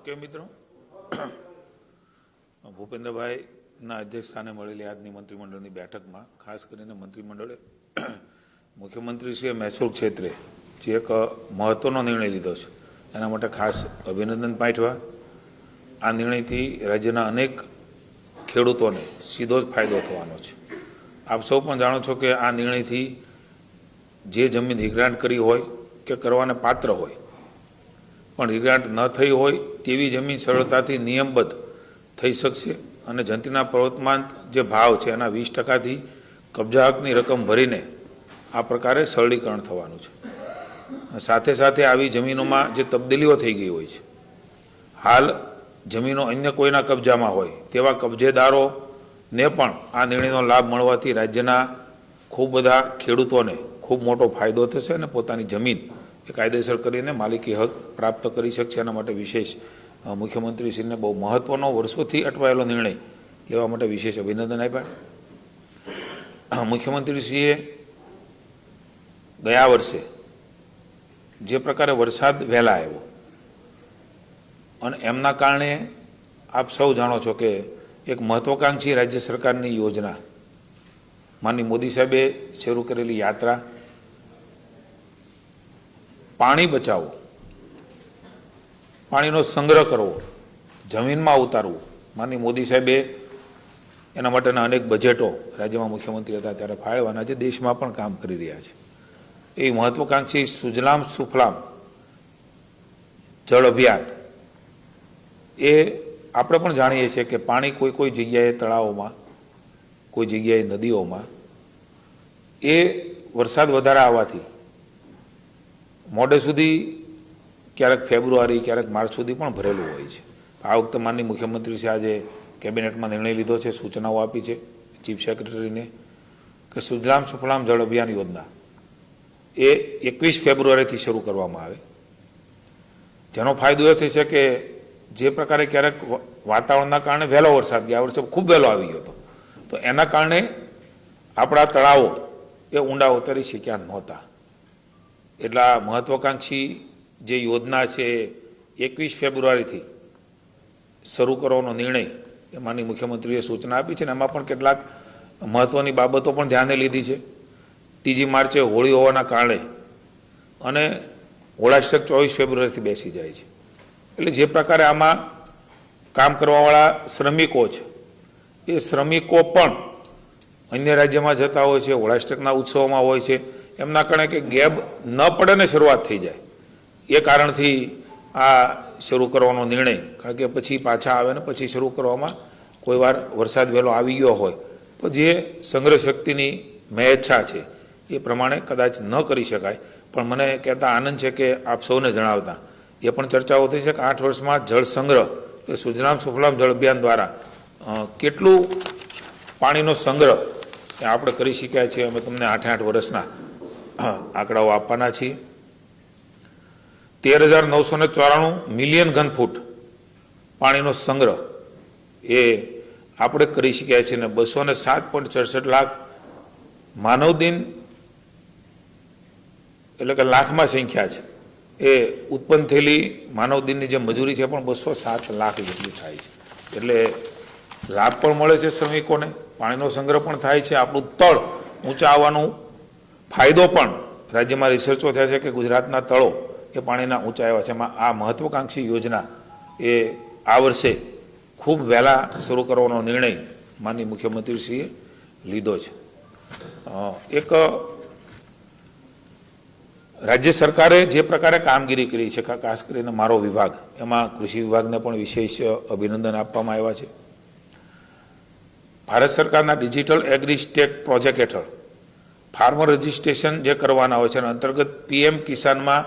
Okay મિત્રો, ભૂપેન્દ્રભાઈના અધ્યક્ષસ્થાને મળેલી આજની મંત્રીમંડળની બેઠકમાં ખાસ કરીને મંત્રીમંડળે મુખ્યમંત્રીશ્રીએ મહેસૂલ ક્ષેત્રે જે એક મહત્વનો નિર્ણય લીધો છે એના માટે ખાસ અભિનંદન પાઠવ્યા। આ નિર્ણયથી રાજ્યના અનેક ખેડૂતોને સીધો જ ફાયદો થવાનો છે। આપ સૌ પણ જાણો છો કે આ નિર્ણયથી જે જમીન હિગ્રાન્ટ કરી હોય કે કરવાને પાત્ર હોય પણ હિગ્રાન્ટ ન થઈ હોય તેવી જમીન સરળતાથી નિયમબદ્ધ થઈ શકશે અને જંત્રીના પ્રવર્તમાન જે ભાવ છે એના 20%થી કબજા હકની રકમ ભરીને આ પ્રકારે સરળીકરણ થવાનું છે। સાથે સાથે આવી જમીનોમાં જે તબદીલીઓ થઈ ગઈ હોય છે, હાલ જમીનો અન્ય કોઈના કબજામાં હોય તેવા કબજેદારોને પણ આ નિર્ણયનો લાભ મળવાથી રાજ્યના ખૂબ બધા ખેડૂતોને ખૂબ મોટો ફાયદો થશે અને પોતાની જમીન એ કાયદેસર કરીને માલિકી હક પ્રાપ્ત કરી શકશે। એના માટે વિશેષ મુખ્યમંત્રીશ્રીને બહુ મહત્વનો વર્ષોથી અટવાયેલો નિર્ણય લેવા માટે વિશેષ અભિનંદન આપ્યા। મુખ્યમંત્રીશ્રીએ ગયા વર્ષે જે પ્રકારે વરસાદ વહેલા આવ્યો અને એમના કારણે આપ સૌ જાણો છો કે એક મહત્વાકાંક્ષી રાજ્ય સરકારની યોજના માનનીય મોદી સાહેબે શરૂ કરેલી યાત્રા પાણી બચાવો, પાણીનો સંગ્રહ કરવો, જમીનમાં ઉતારવું, માનનીય મોદી સાહેબે એના માટેના અનેક બજેટો રાજ્યમાં મુખ્યમંત્રી હતા ત્યારે ફાળવવાના જે દેશમાં પણ કામ કરી રહ્યા છે। એ મહત્વાકાંક્ષી સુજલામ સુફલામ જળ અભિયાન એ આપણે પણ જાણીએ છીએ કે પાણી કોઈ કોઈ જગ્યાએ તળાવોમાં, કોઈ જગ્યાએ નદીઓમાં એ વરસાદ વધારે આવવાથી મોડે સુધી ક્યારેક ફેબ્રુઆરી ક્યારેક માર્ચ સુધી પણ ભરેલું હોય છે। આ વખતે માનનીય મુખ્યમંત્રીશ્રીએ આજે કેબિનેટમાં નિર્ણય લીધો છે, સૂચનાઓ આપી છે ચીફ સેક્રેટરીને કે સુજલામ સુફલામ જળ અભિયાન યોજના એ 21 ફેબ્રુઆરીથી શરૂ કરવામાં આવે, જેનો ફાયદો એ થશે કે જે પ્રકારે ક્યારેક વાતાવરણના કારણે વહેલો વરસાદ ગયા વર્ષે ખૂબ વહેલો આવી ગયો હતો તો એના કારણે આપણા તળાવો એ ઊંડા ઉતરી શક્યા નહોતા। એટલા મહત્વાકાંક્ષી જે યોજના છે 21 ફેબ્રુઆરીથી શરૂ કરવાનો નિર્ણય એ માનનીય મુખ્યમંત્રીએ સૂચના આપી છે અને એમાં પણ કેટલાક મહત્ત્વની બાબતો પણ ધ્યાને લીધી છે। 3જી માર્ચે હોળી હોવાના કારણે અને હોળાષ્ટક 24 ફેબ્રુઆરીથી બેસી જાય છે, એટલે જે પ્રકારે આમાં કામ કરવાવાળા શ્રમિકો છે એ શ્રમિકો પણ અન્ય રાજ્યમાં જતા હોય છે, હોળાષ્ટકના ઉત્સવોમાં હોય છે, એમના કારણે કે ગેપ ન પડે ને શરૂઆત થઈ જાય એ કારણથી આ શરૂ કરવાનો નિર્ણય, કારણ કે પછી પાછા આવે ને પછી શરૂ કરવામાં કોઈ વાર વરસાદ વહેલો આવી ગયો હોય તો જે સંગ્રહ શક્તિની મહેચ્છા છે એ પ્રમાણે કદાચ ન કરી શકાય। પણ મને કહેતા આનંદ છે કે આપ સૌને જણાવતા એ પણ ચર્ચાઓ થઈ છે કે 8 વર્ષમાં જળ સંગ્રહ એ સુજલામ સુફલામ જળ અભિયાન દ્વારા કેટલું પાણીનો સંગ્રહ એ આપણે કરી શક્યા છીએ। અમે તમને 8 વર્ષના આંકડાઓ આપવાના છીએ। 13,994 મિલિયન ઘન ફૂટ પાણીનો સંગ્રહ એ આપણે કરી શક્યા છીએ અને 207.67 લાખ માનવ દિન એટલે કે લાખમાં સંખ્યા છે એ ઉત્પન્ન થયેલી માનવ દિનની જે મજૂરી છે પણ 207 લાખ જેટલી થાય છે, એટલે લાભ પણ મળે છે શ્રમિકોને, પાણીનો સંગ્રહ પણ થાય છે, આપણું તળ ઊંચા આવવાનો ફાયદો પણ રાજ્યમાં રિસર્ચો થયા છે કે ગુજરાતના તળો એ પાણીના ઊંચા આવ્યા છે। એમાં આ મહત્વાકાંક્ષી યોજના એ આ વર્ષે ખૂબ વહેલા શરૂ કરવાનો નિર્ણય માનનીય મુખ્યમંત્રીશ્રીએ લીધો છે। એક રાજ્ય સરકારે જે પ્રકારે કામગીરી કરી છે, ખાસ કરીને મારો વિભાગ એમાં કૃષિ વિભાગને પણ વિશેષ અભિનંદન આપવામાં આવ્યા છે। ભારત સરકારના ડિજિટલ એગ્રીસ્ટેક પ્રોજેક્ટ હેઠળ ફાર્મર રજિસ્ટ્રેશન જે કરવાના હોય છે અને અંતર્ગત PM કિસાનમાં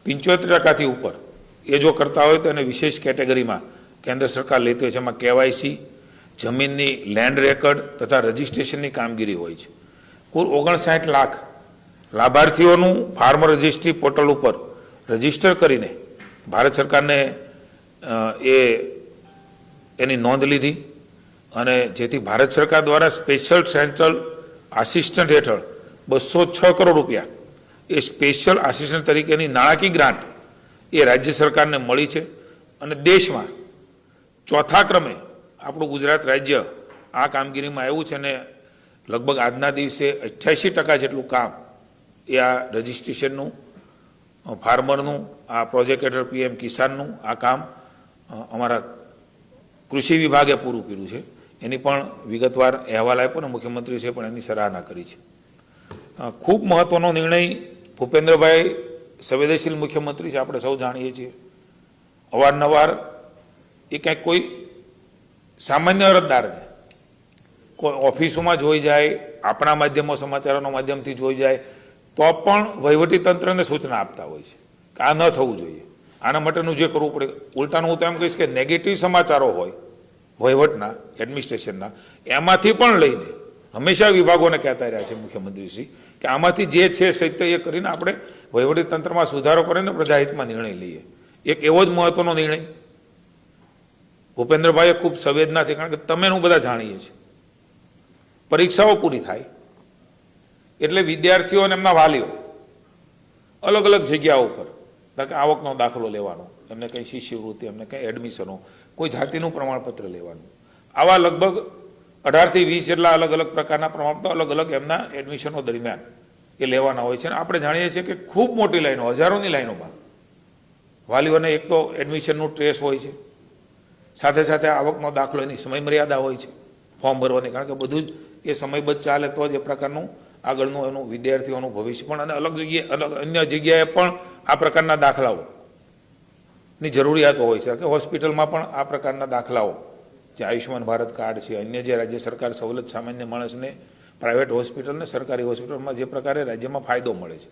75%થી ઉપર એ જો કરતા હોય તો એને વિશેષ કેટેગરીમાં કેન્દ્ર સરકાર લેતી હોય છે। એમાં KYC, જમીનની લેન્ડ રેકર્ડ તથા રજિસ્ટ્રેશનની કામગીરી હોય છે। કુલ 59 લાખ લાભાર્થીઓનું ફાર્મર રજિસ્ટ્રી પોર્ટલ ઉપર રજિસ્ટર કરીને ભારત સરકારને એની નોંધ લીધી અને જેથી ભારત સરકાર દ્વારા સ્પેશિયલ સેન્ટ્રલ આસિસ્ટન્ટ હેઠળ 206 કરોડ રૂપિયા એ સ્પેશિયલ આસિસ્ટન્ટ તરીકેની નાણાકીય ગ્રાન્ટ એ રાજ્ય સરકારને મળી છે। અને દેશમાં ચોથા ક્રમે આપણું ગુજરાત રાજ્ય આ કામગીરીમાં આવ્યું છે અને લગભગ આજના દિવસે 88% જેટલું કામ એ આ રજિસ્ટ્રેશનનું, ફાર્મરનું, આ પ્રોજેક્ટ હેઠળ PM કિસાનનું આ કામ અમારા કૃષિ વિભાગે પૂરું કર્યું છે. એની પણ વિગતવાર અહેવાલ આપ્યો ને મુખ્યમંત્રીશ્રીએ પણ એની સરાહના કરી છે. ખૂબ મહત્વનો નિર્ણય ભૂપેન્દ્રભાઈ સંવેદનશીલ મુખ્યમંત્રી છે, આપણે સૌ જાણીએ છીએ. અવારનવાર એ કંઈક કોઈ સામાન્ય અરજદારને કોઈ ઓફિસોમાં જોઈ જાય, આપણા માધ્યમો સમાચારોના માધ્યમથી જોઈ જાય તો પણ વહીવટીતંત્રને સૂચના આપતા હોય છે કે આ ન થવું જોઈએ, આના માટેનું જે કરવું પડે. ઉલટાનું હું તો એમ કહીશ કે નેગેટિવ સમાચારો હોય વહીવટના, એડમિનિસ્ટ્રેશનના, એમાંથી પણ લઈને હંમેશા વિભાગોને કહેતા રહ્યા છે મુખ્યમંત્રીશ્રી કે આમાંથી જે છે સત્ય એ કરીને આપણે વહીવટીતંત્રમાં સુધારો કરીને પ્રજાહિતમાં નિર્ણય લઈએ. એક એવો જ મહત્વનો નિર્ણય ભૂપેન્દ્રભાઈએ ખૂબ સંવેદનાથી, કારણ કે તમે હું બધા જાણીએ છીએ પરીક્ષાઓ પૂરી થાય એટલે વિદ્યાર્થીઓ અને એમના વાલીઓ અલગ અલગ જગ્યાઓ ઉપર કારણ કે આવકનો દાખલો લેવાનો, એમને કંઈ શિષ્યવૃત્તિ, એમને કંઈ એડમિશનો, કોઈ જાતિનું પ્રમાણપત્ર લેવાનું, આવા લગભગ 18 થી 20 જેટલા અલગ અલગ પ્રકારના પ્રમાણપત્રો અલગ અલગ એમના એડમિશનો દરમિયાન એ લેવાના હોય છે. અને આપણે જાણીએ છીએ કે ખૂબ મોટી લાઈનો, હજારોની લાઈનોમાં વાલીઓને એક તો એડમિશનનું ટ્રેસ હોય છે, સાથે સાથે આવકનો દાખલો, એની સમય મર્યાદા હોય છે ફોર્મ ભરવાની, કારણ કે બધું જ એ સમયબદ્ધ ચાલે તો જ એ પ્રકારનું આગળનું એનું વિદ્યાર્થીઓનું ભવિષ્ય પણ. અને અલગ જગ્યાએ અન્ય જગ્યાએ પણ આ પ્રકારના દાખલાઓની જરૂરિયાતો હોય છે કે હોસ્પિટલમાં પણ આ પ્રકારના દાખલાઓ, જે આયુષ્યમાન ભારત કાર્ડ છે, અન્ય જે રાજ્ય સરકાર સવલત સામાન્ય માણસને પ્રાઇવેટ હોસ્પિટલ ને સરકારી હોસ્પિટલમાં જે પ્રકારે રાજ્યમાં ફાયદો મળે છે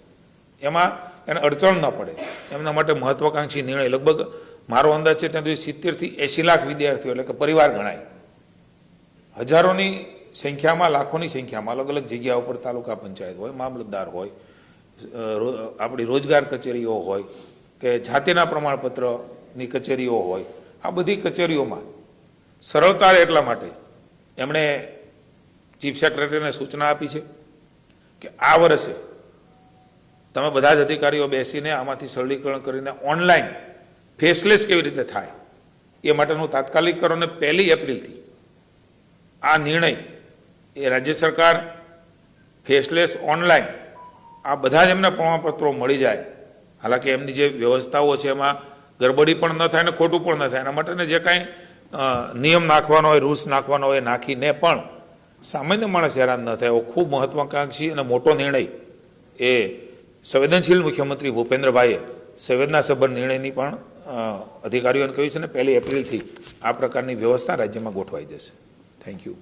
એમાં એને અડચણ ન પડે એમના માટે મહત્વાકાંક્ષી નિર્ણય. લગભગ મારો અંદાજ છે ત્યાં સુધી 70 થી 80 લાખ વિદ્યાર્થીઓ, એટલે કે પરિવાર ગણાય, હજારોની સંખ્યામાં, લાખોની સંખ્યામાં અલગ અલગ જગ્યા ઉપર તાલુકા પંચાયત હોય, મામલતદાર હોય, આપણી રોજગાર કચેરીઓ હોય કે જાતિના પ્રમાણપત્રની કચેરીઓ હોય, આ બધી કચેરીઓમાં સરળતા એટલા માટે એમણે ચીફ સેક્રેટરીને સૂચના આપી છે કે આ વર્ષે તમે બધા જ અધિકારીઓ બેસીને આમાંથી સરળીકરણ કરીને ઓનલાઈન ફેસલેસ કેવી રીતે થાય એ માટેનું તાત્કાલિક કરો. ને 1 એપ્રિલથી આ નિર્ણય એ રાજ્ય સરકાર ફેસલેસ ઓનલાઈન આ બધા જ એમને પ્રમાણપત્રો મળી જાય. હાલાકી એમની જે વ્યવસ્થાઓ છે એમાં ગરબડી પણ ન થાય ને ખોટું પણ ન થાય, એના માટે જે કાંઈ નિયમ નાખવાનો હોય, રૂલ્સ નાખવાનો હોય, નાખીને પણ સામાન્ય માણસ હેરાન ન થાય એવો ખૂબ મહત્વાકાંક્ષી અને મોટો નિર્ણય એ સંવેદનશીલ મુખ્યમંત્રી ભૂપેન્દ્રભાઈએ સંવેદનાસભર નિર્ણયની પણ અધિકારીઓને કહ્યું છે. ને 1 એપ્રિલથી આ પ્રકારની વ્યવસ્થા રાજ્યમાં ગોઠવાઈ જશે. Thank you.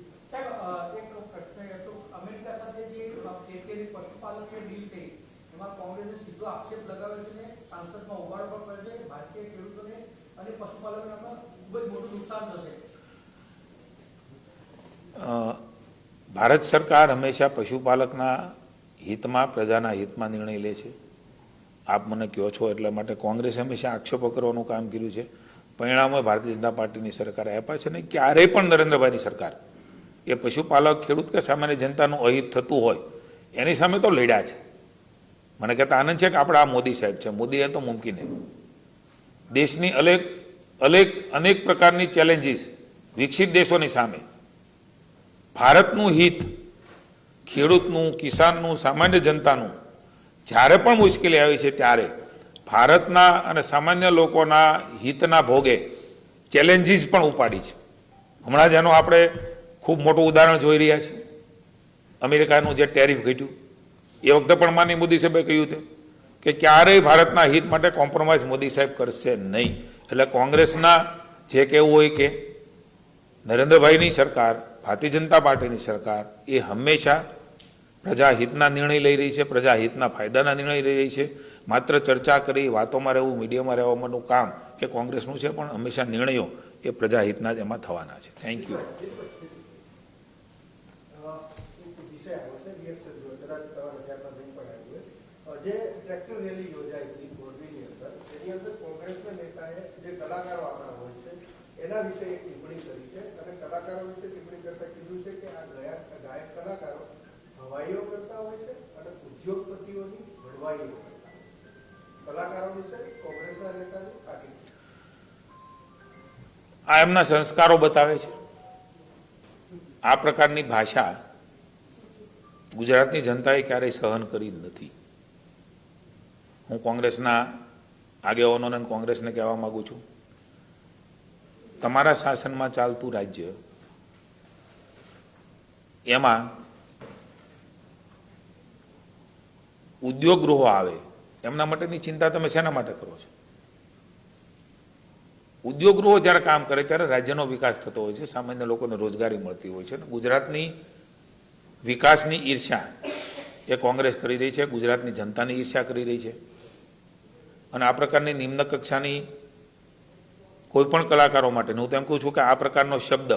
ભારત સરકાર હંમેશા પશુપાલકના હિતમાં, પ્રજાના હિતમાં નિર્ણય લે છે. આપ મને કહો છો એટલા માટે કોંગ્રેસે હંમેશા આક્ષેપો કરવાનું કામ કર્યું છે. પરિણામે ભારતીય જનતા પાર્ટીની સરકારે આપ્યા છે. ને ક્યારેય પણ નરેન્દ્રભાઈની સરકાર એ પશુપાલક, ખેડૂત કે સામાન્ય જનતાનું અહિત થતું હોય એની સામે તો લડ્યા છે. મને કહેતા આનંદ છે કે આપણા આ મોદી સાહેબ છે, મોદીએ તો મુમકિન નહીં. દેશની અનેક પ્રકારની ચેલેન્જીસ વિકસિત દેશોની સામે ભારતનું હિત, ખેડૂતનું, કિસાનનું, સામાન્ય જનતાનું જ્યારે પણ મુશ્કેલી આવી છે ત્યારે ભારતના અને સામાન્ય લોકોના હિતના ભોગે ચેલેન્જીસ પણ ઉપાડી છે. હમણાં જ એનું આપણે ખૂબ મોટું ઉદાહરણ જોઈ રહ્યા છીએ. અમેરિકાનું જે ટેરિફ ઘટ્યું એ વખતે પણ માનનીય મોદી સાહેબે કહ્યું હતું કે ક્યારેય ભારતના હિત માટે કોમ્પ્રોમાઇઝ મોદી સાહેબ કરશે નહીં. એટલે કોંગ્રેસના જે કહેવું હોય કે નરેન્દ્રભાઈની સરકાર, ભારતીય જનતા પાર્ટીની સરકાર એ હંમેશા પ્રજાહિતના નિર્ણય લઈ રહી છે, પ્રજાહિતના ફાયદાના નિર્ણય લઈ રહી છે. માત્ર ચર્ચા કરી, વાતોમાં રહેવું, મીડિયામાં રહેવાનું કામ એ કોંગ્રેસનું છે, પણ હંમેશા નિર્ણયો એ પ્રજાહિતના જ એમાં થવાના છે. Thank you. જે ટ્રેક્ટર રેલી યોજાઈ હતી મોરબીની અંદર, એની અંદર કોંગ્રેસના નેતાએ જે કલાકારો આપણા હોય છે એના વિશે એક ટિપ્પણી કરી છે અને કલાકારો વિશે ટિપ્પણી કરતા કીધું છે કે આ ગાયક કલાકારો હવાઈઓ કરતા હોય છે અને ઉદ્યોગપતિઓની ભણવાઈઓ કરતા હોય છે. કલાકારો વિશે કોંગ્રેસના નેતાની આ ટિપ્પણી. આ એમના સંસ્કારો બતાવે છે. આ પ્રકારની ભાષા ગુજરાતની જનતાએ ક્યારેય સહન કરી નથી. હું કોંગ્રેસના આગેવાનોને અને કોંગ્રેસને કહેવા માંગુ છું, તમારા શાસનમાં ચાલતું રાજ્ય, એમાં ઉદ્યોગ ગૃહો આવે, એમના માટેની ચિંતા તમે શેના માટે કરો છો? ઉદ્યોગ ગૃહો જ્યારે કામ કરે ત્યારે રાજ્યનો વિકાસ થતો હોય છે, સામાન્ય લોકોને રોજગારી મળતી હોય છે. ગુજરાતની વિકાસની ઈર્ષ્યા એ કોંગ્રેસ કરી રહી છે, ગુજરાતની જનતાની ઈર્ષ્યા કરી રહી છે. અને આ પ્રકારની નિમ્ન કક્ષાની કોઈ પણ કલાકારો માટે હું તો એમ કહું છું કે આ પ્રકારનો શબ્દ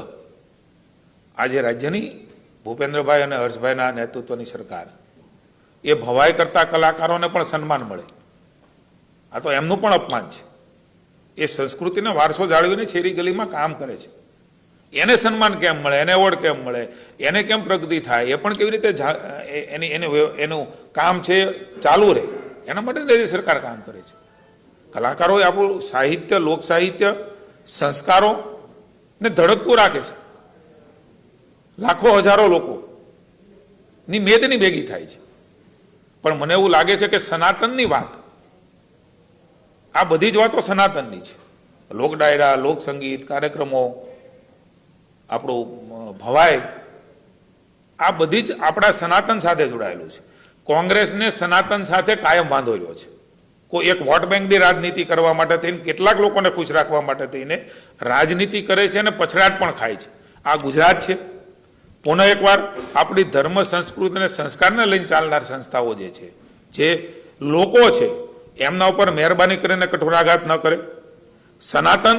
આજે રાજ્યની ભૂપેન્દ્રભાઈ અને હર્ષભાઈના નેતૃત્વની સરકાર એ ભવાઈ કરતા કલાકારોને પણ સન્માન મળે, આ તો એમનું પણ અપમાન છે. એ સંસ્કૃતિનો વારસો જાળવીને શેરી ગલીમાં કામ કરે છે, એને સન્માન કેમ મળે, એને એવોર્ડ કેમ મળે, એને કેમ પ્રગતિ થાય, એ પણ કેવી રીતે એનું કામ છે ચાલુ રહે, એના માટે સરકાર કામ કરે છે. કલાકારોએ આપણું સાહિત્ય, લોક સાહિત્ય, સંસ્કારો ને ધડકતું રાખે છે. લાખો હજારો લોકો ની મેદની ભેગી થાય છે. પણ મને એવું લાગે છે કે સનાતનની વાત, આ બધી જ વાતો સનાતનની છે. લોક ડાયરા, લોક સંગીત કાર્યક્રમો, આપણું ભવાઈ, આ બધી જ આપણા સનાતન સાથે જોડાયેલું છે. કોંગ્રેસને સનાતન સાથે કાયમ બાંધો રહ્યો છે. કોઈ એક વોટ બેંકની રાજનીતિ કરવા માટે થઈને, કેટલાક લોકોને ખુશ રાખવા માટે થઈને રાજનીતિ કરે છે અને પછડાટ પણ ખાય છે. આ ગુજરાત છે. પુનઃ એકવાર આપણી ધર્મ, સંસ્કૃતિ અને સંસ્કારને લઈને ચાલનાર સંસ્થાઓ જે છે, જે લોકો છે, એમના ઉપર મહેરબાની કરીને કઠોરાઘાત ન કરે. સનાતન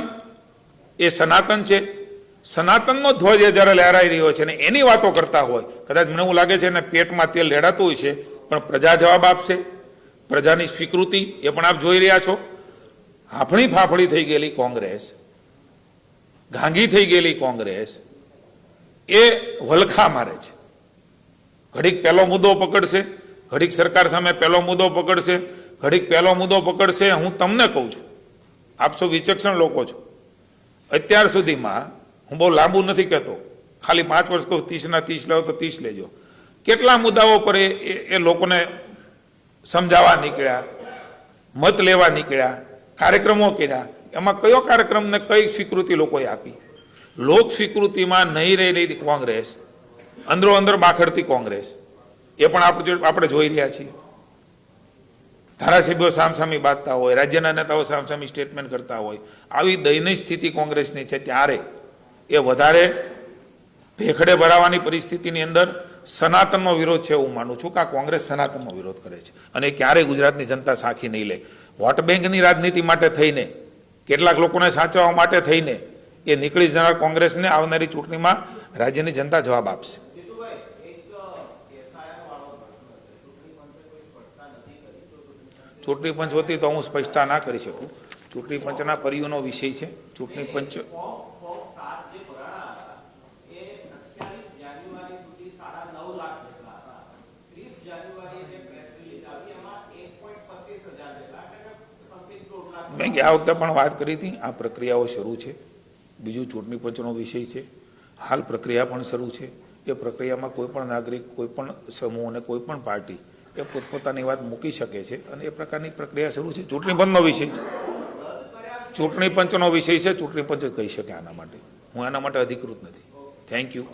એ સનાતન છે. સનાતનનો ધ્વજ એ જ્યારે લહેરાઈ રહ્યો છે ને એની વાતો કરતા હોય, કદાચ મને એવું લાગે છે ને પેટમાં તેલ લેડાતું હોય છે, પણ પ્રજા જવાબ આપશે. પ્રજાની સ્વીકૃતિ એ પણ આપ જોઈ રહ્યા છો. હાફળી ફાફળી થઈ ગયેલી કોંગ્રેસ, ગાંગી થઈ ગયેલી કોંગ્રેસ એ વલખા મારે છે. ઘડીક પહેલો મુદ્દો પકડશે, ઘડીક સરકાર સામે પહેલો મુદ્દો પકડશે, ઘડીક પહેલો મુદ્દો પકડશે. હું તમને કહું છું, આપ સૌ વિચક્ષણ લોકો છો, અત્યાર સુધીમાં હું બહુ લાંબુ નથી કહેતો, ખાલી 5 વર્ષ કહું, 30ના 30 લેવો તો 30 લેજો. કેટલા મુદ્દાઓ પર એ લોકોને સમજાવવા નીકળ્યા, મત લેવા નીકળ્યા, કાર્યક્રમો કર્યા. એમાં કયો કાર્યક્રમને કઈ સ્વીકૃતિ લોકોએ આપી? લોક સ્વીકૃતિમાં નહીં રહેલી કોંગ્રેસ, અંદરો અંદર બાખડતી કોંગ્રેસ, એ પણ આપણે જોઈ રહ્યા છીએ. ધારાસભ્યો સામસામી બાંધતા હોય, રાજ્યના નેતાઓ સામસામી સ્ટેટમેન્ટ કરતા હોય. આવી દયનીય સ્થિતિ કોંગ્રેસની છે. ત્યારે એ વધારે ભેખડે ભરાવાની પરિસ્થિતિની અંદર સનાતનનો વિરોધ છે એવું માનું છું કે આ કોંગ્રેસ સનાતનનો વિરોધ કરે છે. અને ક્યારેય ગુજરાતની જનતા સાખી નહીં લે. વોટ બેંકની રાજનીતિ માટે થઈને, કેટલાક લોકોને સાચવવા માટે થઈને એ નીકળી જનાર કોંગ્રેસને આવનારી ચૂંટણીમાં રાજ્યની જનતા જવાબ આપશે. ચૂંટણી પંચ વતી તો હું સ્પષ્ટતા ના કરી શકું. ચૂંટણી પંચના પરિયોનો વિષય છે. ચૂંટણી પંચ મેં આ વખતે પણ વાત કરી હતી. આ પ્રક્રિયાઓ શરૂ છે. બીજું ચૂંટણી પંચનો વિષય છે. હાલ પ્રક્રિયા પણ શરૂ છે. એ પ્રક્રિયામાં કોઈ પણ નાગરિક, કોઈ પણ સમૂહ અને કોઈ પણ પાર્ટી એ પોતપોતાની વાત મૂકી શકે છે અને એ પ્રકારની પ્રક્રિયા શરૂ છે. ચૂંટણી પંચનો વિષય છે. ચૂંટણી પંચનો વિષય છે. ચૂંટણી પંચ જ કહી શકે આના માટે. હું આના માટે અધિકૃત નથી. Thank you.